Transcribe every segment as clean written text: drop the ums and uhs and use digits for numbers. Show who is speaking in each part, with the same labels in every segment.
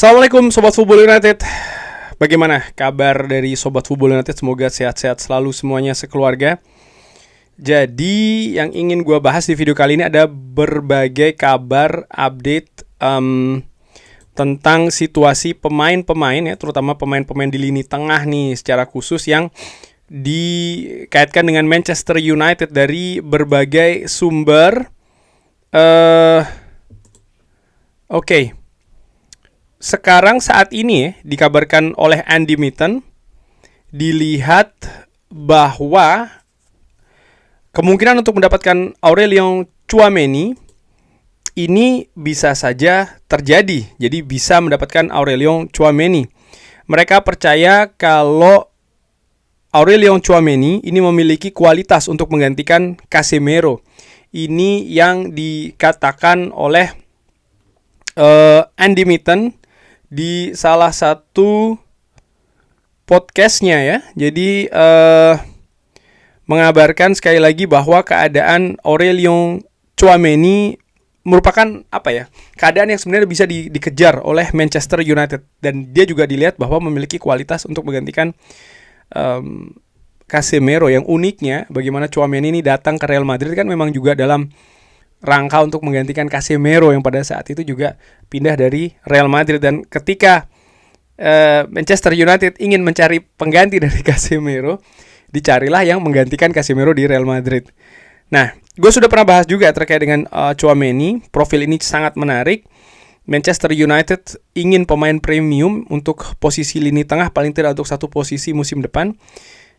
Speaker 1: Assalamualaikum Sobat Football United. Bagaimana kabar dari Sobat Football United? Semoga sehat-sehat selalu semuanya sekeluarga. Jadi yang ingin gue bahas di video kali ini ada berbagai kabar update tentang situasi pemain-pemain ya, terutama pemain-pemain di lini tengah nih secara khusus yang dikaitkan dengan Manchester United dari berbagai sumber. Oke. Sekarang saat ini dikabarkan oleh Andy Mitten, dilihat bahwa kemungkinan untuk mendapatkan Aurelien Tchouaméni ini bisa saja terjadi. Jadi bisa mendapatkan Aurelien Tchouaméni. Mereka percaya kalau Aurelien Tchouaméni ini memiliki kualitas untuk menggantikan Casemiro. Ini yang dikatakan oleh Andy Mitten di salah satu podcastnya ya. Jadi mengabarkan sekali lagi bahwa keadaan Aurelien Tchouaméni merupakan keadaan yang sebenarnya bisa dikejar oleh Manchester United, dan dia juga dilihat bahwa memiliki kualitas untuk menggantikan Casemiro. Yang uniknya bagaimana Tchouaméni ini datang ke Real Madrid kan memang juga dalam rangka untuk menggantikan Casemiro yang pada saat itu juga pindah dari Real Madrid. Dan ketika Manchester United ingin mencari pengganti dari Casemiro, dicarilah yang menggantikan Casemiro di Real Madrid. Nah, gue sudah pernah bahas juga terkait dengan Tchouaméni. Profil ini sangat menarik. Manchester United ingin pemain premium untuk posisi lini tengah, paling tidak untuk satu posisi musim depan.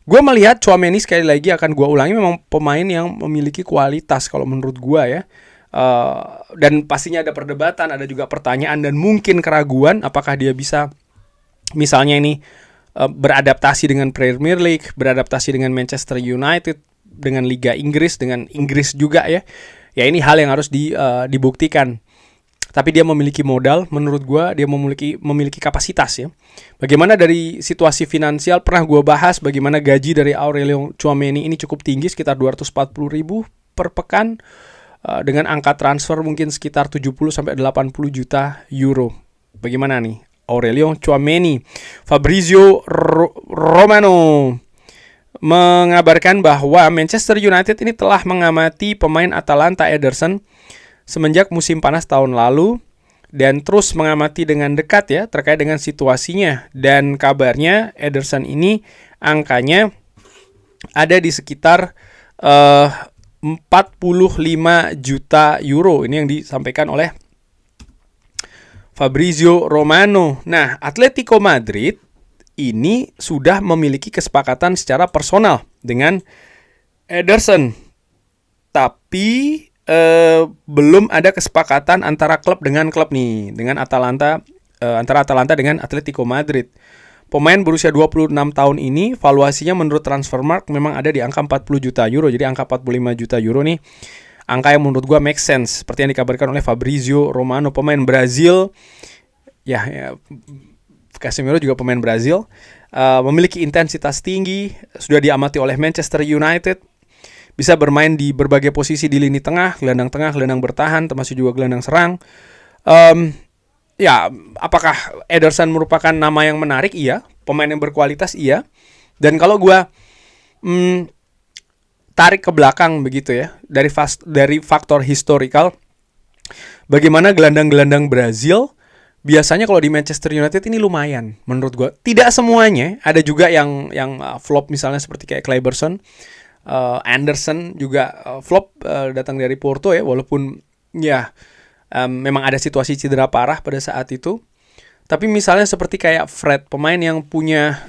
Speaker 1: Gue melihat Tchouaméni, sekali lagi akan gue ulangi, memang pemain yang memiliki kualitas kalau menurut gue ya. Dan pastinya ada perdebatan, ada juga pertanyaan dan mungkin keraguan apakah dia bisa misalnya ini beradaptasi dengan Premier League, beradaptasi dengan Manchester United, dengan Liga Inggris, dengan Inggris juga ya. Ya ini hal yang harus dibuktikan. Tapi dia memiliki modal, menurut gue dia memiliki kapasitas ya. Bagaimana dari situasi finansial, pernah gue bahas bagaimana gaji dari Aurelien Tchouaméni ini cukup tinggi, sekitar 240.000 per pekan, dengan angka transfer mungkin sekitar 70-80 juta euro. Bagaimana nih Aurelien Tchouaméni? Fabrizio Romano mengabarkan bahwa Manchester United ini telah mengamati pemain Atalanta Ederson semenjak musim panas tahun lalu dan terus mengamati dengan dekat ya terkait dengan situasinya. Dan kabarnya Ederson ini angkanya ada di sekitar 45 juta euro. Ini yang disampaikan oleh Fabrizio Romano. Nah, Atletico Madrid ini sudah memiliki kesepakatan secara personal dengan Ederson. Tapi belum ada kesepakatan antara klub dengan klub nih, dengan Atalanta, antara Atalanta dengan Atletico Madrid. Pemain berusia 26 tahun ini valuasinya menurut Transfermarkt memang ada di angka 40 juta euro. Jadi angka 45 juta euro nih angka yang menurut gua make sense, seperti yang dikabarkan oleh Fabrizio Romano, pemain Brazil. Ya Casemiro juga pemain Brazil, memiliki intensitas tinggi, sudah diamati oleh Manchester United. Bisa bermain di berbagai posisi di lini tengah, gelandang bertahan, termasuk juga gelandang serang. Apakah Ederson merupakan nama yang menarik? Iya. Pemain yang berkualitas? Iya. Dan kalau gue tarik ke belakang begitu ya, dari faktor historical, bagaimana gelandang-gelandang Brazil biasanya kalau di Manchester United ini lumayan, menurut gue. Tidak semuanya, ada juga yang flop, misalnya seperti kayak Kluivert. Anderson juga flop, datang dari Porto ya, walaupun memang ada situasi cedera parah pada saat itu. Tapi misalnya seperti kayak Fred, pemain yang punya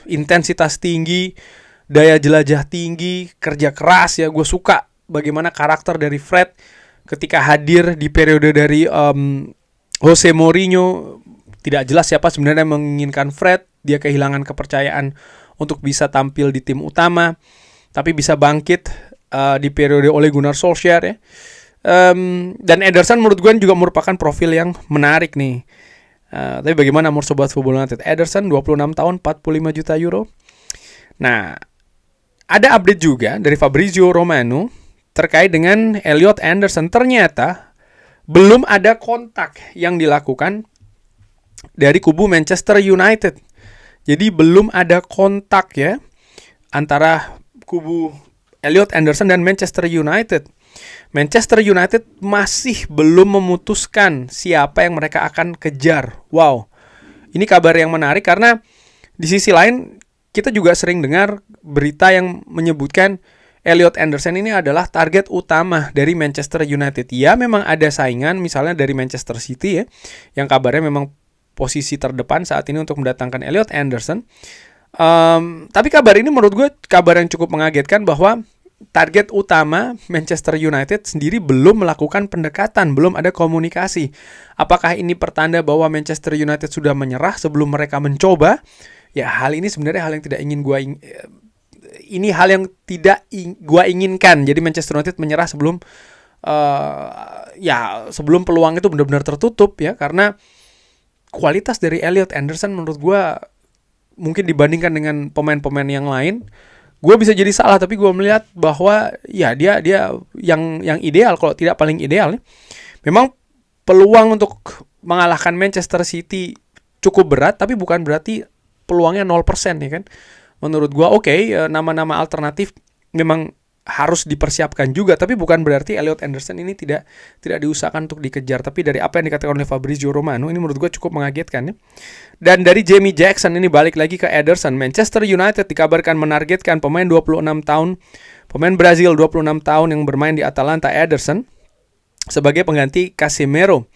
Speaker 1: intensitas tinggi, daya jelajah tinggi, kerja keras ya. Gue suka bagaimana karakter dari Fred ketika hadir di periode dari Jose Mourinho. Tidak jelas siapa sebenarnya yang menginginkan Fred. Dia kehilangan kepercayaan untuk bisa tampil di tim utama, tapi bisa bangkit di periode Ole Gunnar Solskjaer ya. Dan Ederson menurut gue juga merupakan profil yang menarik nih. Tapi bagaimana menurut Sobat Football United? Ederson 26 tahun 45 juta euro. Nah, ada update juga dari Fabrizio Romano terkait dengan Elliot Anderson. Ternyata belum ada kontak yang dilakukan dari kubu Manchester United. Jadi belum ada kontak ya antara kubu Elliot Anderson dan Manchester United. Manchester United masih belum memutuskan siapa yang mereka akan kejar. Wow, ini kabar yang menarik karena di sisi lain kita juga sering dengar berita yang menyebutkan Elliot Anderson ini adalah target utama dari Manchester United. Ya, memang ada saingan misalnya dari Manchester City ya, yang kabarnya memang posisi terdepan saat ini untuk mendatangkan Elliot Anderson. Tapi kabar ini menurut gue kabar yang cukup mengagetkan bahwa target utama Manchester United sendiri belum melakukan pendekatan, belum ada komunikasi. Apakah ini pertanda bahwa Manchester United sudah menyerah sebelum mereka mencoba? Ya, hal ini sebenarnya hal yang tidak ingin ini hal yang tidak gue inginkan. Jadi Manchester United menyerah sebelum sebelum peluang itu benar-benar tertutup ya, karena kualitas dari Elliot Anderson menurut gue mungkin dibandingkan dengan pemain-pemain yang lain, gue bisa jadi salah, tapi gue melihat bahwa ya dia yang ideal, kalau tidak paling ideal ya. Memang peluang untuk mengalahkan Manchester City cukup berat, tapi bukan berarti peluangnya 0% ya kan. Menurut gue nama-nama alternatif memang harus dipersiapkan juga, tapi bukan berarti Elliot Anderson ini tidak diusahakan untuk dikejar. Tapi dari apa yang dikatakan oleh Fabrizio Romano, ini menurut gue cukup mengagetkan ya. Dan dari Jamie Jackson, ini balik lagi ke Ederson. Manchester United dikabarkan menargetkan pemain 26 tahun, pemain Brazil 26 tahun yang bermain di Atalanta, Ederson, sebagai pengganti Casemiro.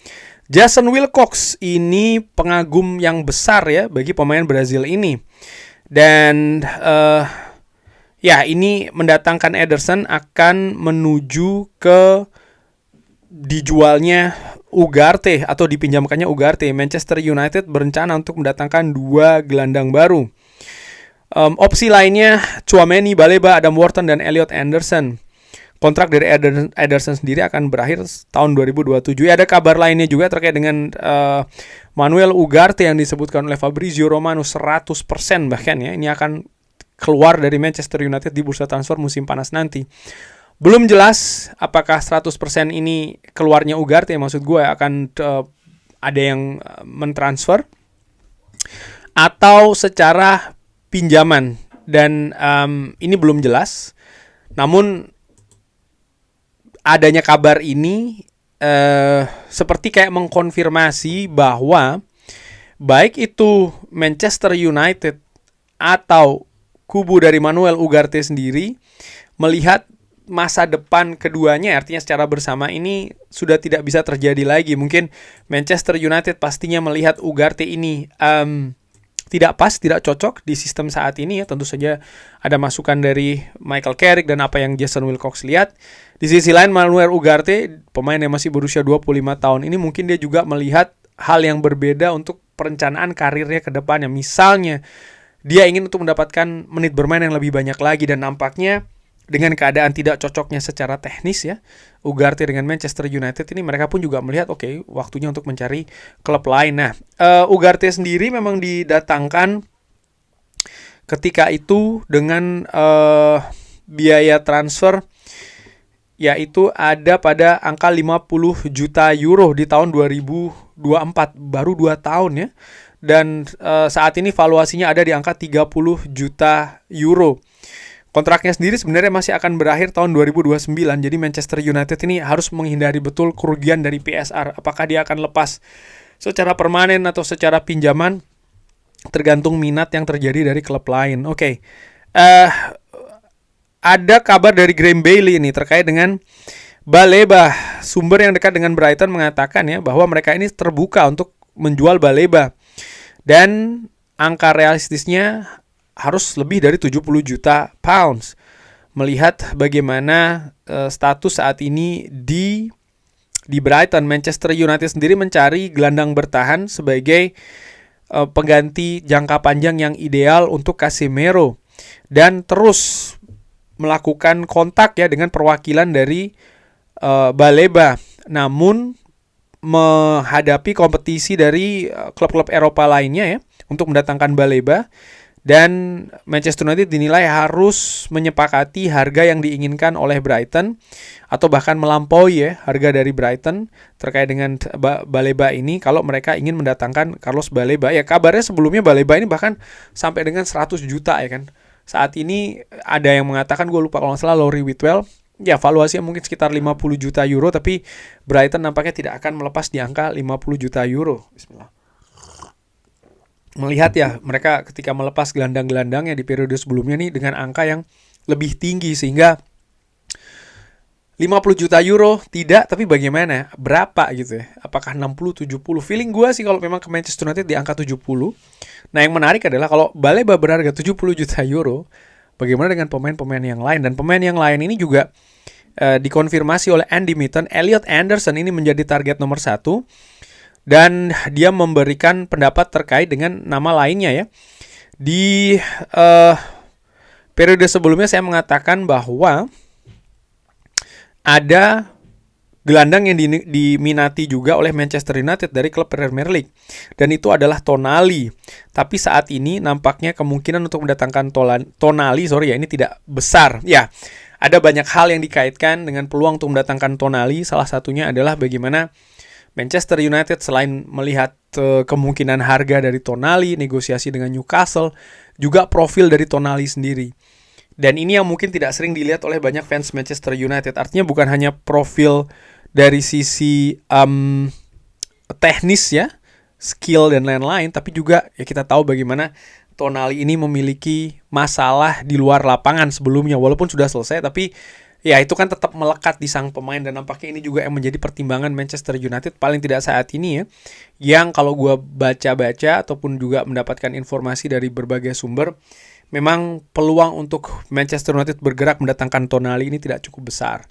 Speaker 1: Jason Wilcox ini pengagum yang besar ya bagi pemain Brazil ini. Dan ini mendatangkan Ederson akan menuju ke dijualnya Ugarte atau dipinjamkannya Ugarte. Manchester United berencana untuk mendatangkan 2 gelandang baru. Opsi lainnya Tchouaméni, Baleba, Adam Wharton, dan Elliot Anderson. Kontrak dari Ederson sendiri akan berakhir tahun 2027. Ada kabar lainnya juga terkait dengan Manuel Ugarte yang disebutkan oleh Fabrizio Romano 100% bahkan ya. Ini akan keluar dari Manchester United di bursa transfer musim panas nanti. Belum jelas apakah 100% ini keluarnya Ugarte, maksud gue akan ada yang mentransfer atau secara pinjaman. Dan ini belum jelas. Namun adanya kabar ini seperti kayak mengkonfirmasi bahwa baik itu Manchester United atau kubu dari Manuel Ugarte sendiri melihat masa depan keduanya, artinya secara bersama ini sudah tidak bisa terjadi lagi. Mungkin Manchester United pastinya melihat Ugarte ini tidak pas, tidak cocok di sistem saat ini ya. Tentu saja ada masukan dari Michael Carrick dan apa yang Jason Wilcox lihat. Di sisi lain Manuel Ugarte, pemain yang masih berusia 25 tahun ini, mungkin dia juga melihat hal yang berbeda untuk perencanaan karirnya ke depannya. Misalnya dia ingin untuk mendapatkan menit bermain yang lebih banyak lagi, dan nampaknya dengan keadaan tidak cocoknya secara teknis ya, Ugarte dengan Manchester United ini, mereka pun juga melihat waktunya untuk mencari klub lain. Nah, Ugarte sendiri memang didatangkan ketika itu dengan biaya transfer yaitu ada pada angka 50 juta euro di tahun 2024, baru 2 tahun ya. Dan saat ini valuasinya ada di angka 30 juta euro. Kontraknya sendiri sebenarnya masih akan berakhir tahun 2029. Jadi Manchester United ini harus menghindari betul kerugian dari PSR. Apakah dia akan lepas secara permanen atau secara pinjaman, tergantung minat yang terjadi dari klub lain. Ada kabar dari Graham Bailey ini terkait dengan Baleba. Sumber yang dekat dengan Brighton mengatakan ya bahwa mereka ini terbuka untuk menjual Baleba. Dan angka realistisnya harus lebih dari 70 juta pounds. Melihat bagaimana status saat ini di Brighton, Manchester United sendiri mencari gelandang bertahan sebagai pengganti jangka panjang yang ideal untuk Casemiro. Dan terus melakukan kontak ya dengan perwakilan dari Baleba. Namun menghadapi kompetisi dari klub-klub Eropa lainnya ya untuk mendatangkan Baleba, Dan Manchester United dinilai harus menyepakati harga yang diinginkan oleh Brighton atau bahkan melampaui ya harga dari Brighton terkait dengan Baleba ini kalau mereka ingin mendatangkan Carlos Baleba. Ya kabarnya sebelumnya Baleba ini bahkan sampai dengan 100 juta ya kan. Saat ini ada yang mengatakan, gue lupa kalau nggak salah, Laurie Whitwell, ya valuasinya mungkin sekitar 50 juta euro, tapi Brighton nampaknya tidak akan melepas di angka 50 juta euro. Bismillah. Melihat ya mereka ketika melepas gelandang-gelandangnya di periode sebelumnya nih dengan angka yang lebih tinggi, sehingga 50 juta euro tidak, tapi bagaimana? Berapa gitu ya? Apakah 60, 70? Feeling gue sih kalau memang ke Manchester United di angka 70. Nah yang menarik adalah kalau Baleba berharga 70 juta euro, bagaimana dengan pemain-pemain yang lain? Dan pemain yang lain ini juga dikonfirmasi oleh Andy Mitten. Elliot Anderson ini menjadi target nomor 1. Dan dia memberikan pendapat terkait dengan nama lainnya ya. Di periode sebelumnya saya mengatakan bahwa ada gelandang yang diminati juga oleh Manchester United dari klub Premier League. Dan itu adalah Tonali. Tapi saat ini nampaknya kemungkinan untuk mendatangkan Tonali, ini tidak besar. Ya, ada banyak hal yang dikaitkan dengan peluang untuk mendatangkan Tonali. Salah satunya adalah bagaimana Manchester United selain melihat kemungkinan harga dari Tonali, negosiasi dengan Newcastle, juga profil dari Tonali sendiri. Dan ini yang mungkin tidak sering dilihat oleh banyak fans Manchester United. Artinya bukan hanya profil dari sisi teknis ya, skill dan lain-lain, tapi juga ya kita tahu bagaimana Tonali ini memiliki masalah di luar lapangan sebelumnya. Walaupun sudah selesai, tapi ya itu kan tetap melekat di sang pemain, dan nampaknya ini juga yang menjadi pertimbangan Manchester United paling tidak saat ini ya. Yang kalau gue baca-baca ataupun juga mendapatkan informasi dari berbagai sumber, memang peluang untuk Manchester United bergerak mendatangkan Tonali ini tidak cukup besar.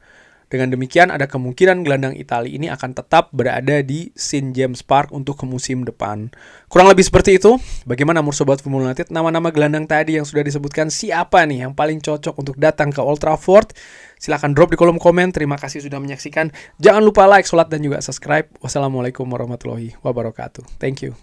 Speaker 1: Dengan demikian ada kemungkinan gelandang Italia ini akan tetap berada di St. James Park untuk ke musim depan. Kurang lebih seperti itu. Bagaimana menurut Sobat Formula United? Nama-nama gelandang tadi yang sudah disebutkan, siapa nih yang paling cocok untuk datang ke Old Trafford? Silahkan drop di kolom komen. Terima kasih sudah menyaksikan. Jangan lupa like, sholat, dan juga subscribe. Wassalamualaikum warahmatullahi wabarakatuh. Thank you.